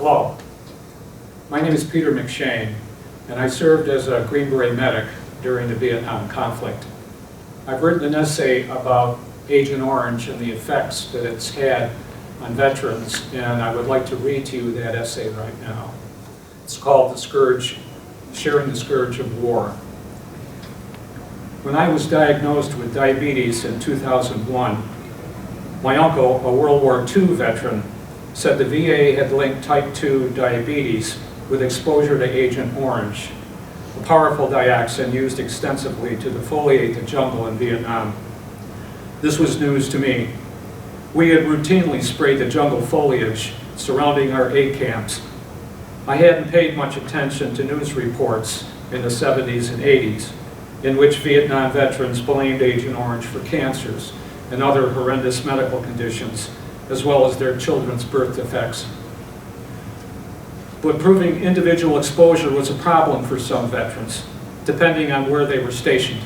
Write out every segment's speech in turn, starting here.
Hello, my name is Peter McShane, and I served as a Green Beret medic during the Vietnam conflict. I've written an essay about Agent Orange and the effects that it's had on veterans, and I would like to read to you that essay right now. It's called The Scourge, Sharing the Scourge of War. When I was diagnosed with diabetes in 2001, my uncle, a World War II veteran, said the VA had linked type 2 diabetes with exposure to Agent Orange, a powerful dioxin used extensively to defoliate the jungle in Vietnam. This was news to me. We had routinely sprayed the jungle foliage surrounding our aid camps. I hadn't paid much attention to news reports in the 70s and 80s, in which Vietnam veterans blamed Agent Orange for cancers and other horrendous medical conditions, as well as their children's birth defects. But proving individual exposure was a problem for some veterans, depending on where they were stationed.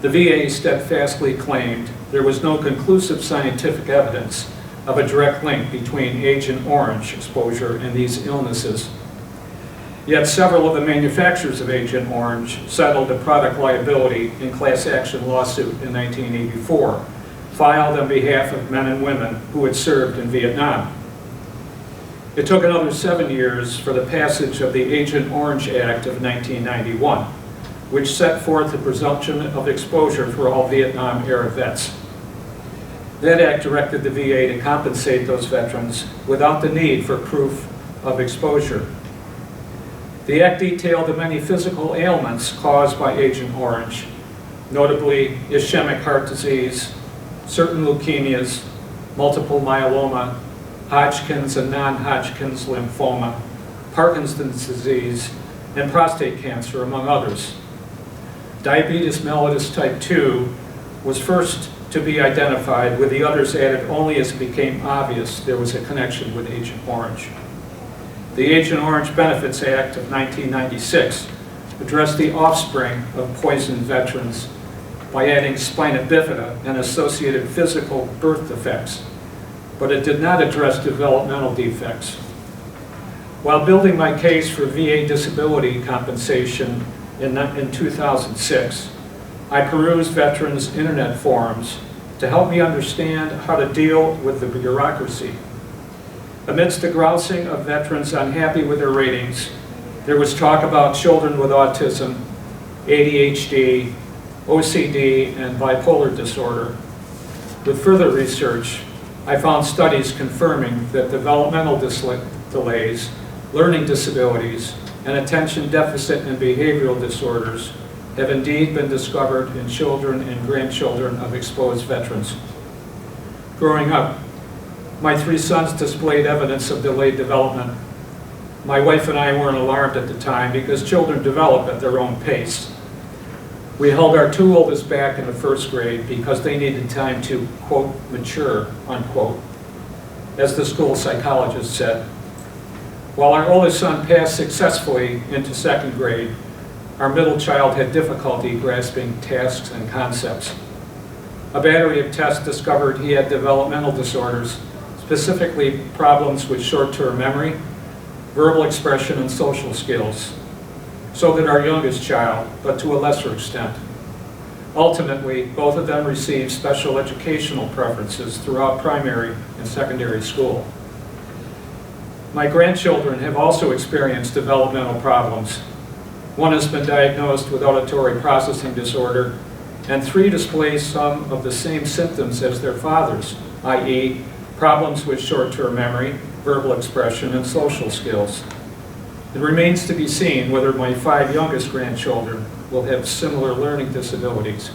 The VA steadfastly claimed there was no conclusive scientific evidence of a direct link between Agent Orange exposure and these illnesses. Yet several of the manufacturers of Agent Orange settled a product liability in class action lawsuit in 1984, filed on behalf of men and women who had served in Vietnam. It took another 7 years for the passage of the Agent Orange Act of 1991, which set forth the presumption of exposure for all Vietnam-era vets. That act directed the VA to compensate those veterans without the need for proof of exposure. The act detailed the many physical ailments caused by Agent Orange, notably ischemic heart disease, certain leukemias, multiple myeloma, Hodgkin's and non-Hodgkin's lymphoma, Parkinson's disease, and prostate cancer, among others. Diabetes mellitus type 2 was first to be identified, with the others added only as it became obvious there was a connection with Agent Orange. The Agent Orange Benefits Act of 1996 addressed the offspring of poisoned veterans by adding spina bifida and associated physical birth defects, but it did not address developmental defects. While building my case for VA disability compensation in 2006, I perused veterans' internet forums to help me understand how to deal with the bureaucracy. Amidst the grousing of veterans unhappy with their ratings, there was talk about children with autism, ADHD, OCD, and bipolar disorder. With further research, I found studies confirming that developmental delays, learning disabilities, and attention deficit and behavioral disorders have indeed been discovered in children and grandchildren of exposed veterans. Growing up, my 3 sons displayed evidence of delayed development. My wife and I weren't alarmed at the time because children develop at their own pace. We held our 2 oldest back in the 1st grade because they needed time to, quote, mature, unquote, as the school psychologist said. While our oldest son passed successfully into 2nd grade, our middle child had difficulty grasping tasks and concepts. A battery of tests discovered he had developmental disorders, specifically problems with short-term memory, verbal expression, and social skills. So did our youngest child, but to a lesser extent. Ultimately, both of them received special educational preferences throughout primary and secondary school. My grandchildren have also experienced developmental problems. 1 has been diagnosed with auditory processing disorder, and 3 display some of the same symptoms as their fathers, i.e., problems with short-term memory, verbal expression, and social skills. It remains to be seen whether my 5 youngest grandchildren will have similar learning disabilities.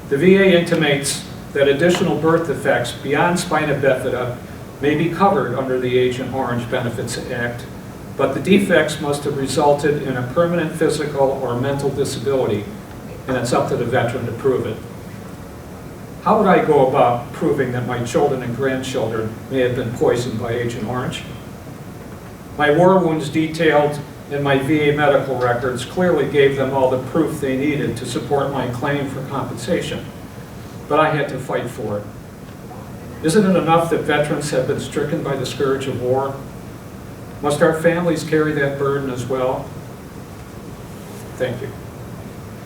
The VA intimates that additional birth defects beyond spina bifida may be covered under the Agent Orange Benefits Act, but the defects must have resulted in a permanent physical or mental disability, and it's up to the veteran to prove it. How would I go about proving that my children and grandchildren may have been poisoned by Agent Orange? My war wounds detailed in my VA medical records clearly gave them all the proof they needed to support my claim for compensation, but I had to fight for it. Isn't it enough that veterans have been stricken by the scourge of war? Must our families carry that burden as well? Thank you.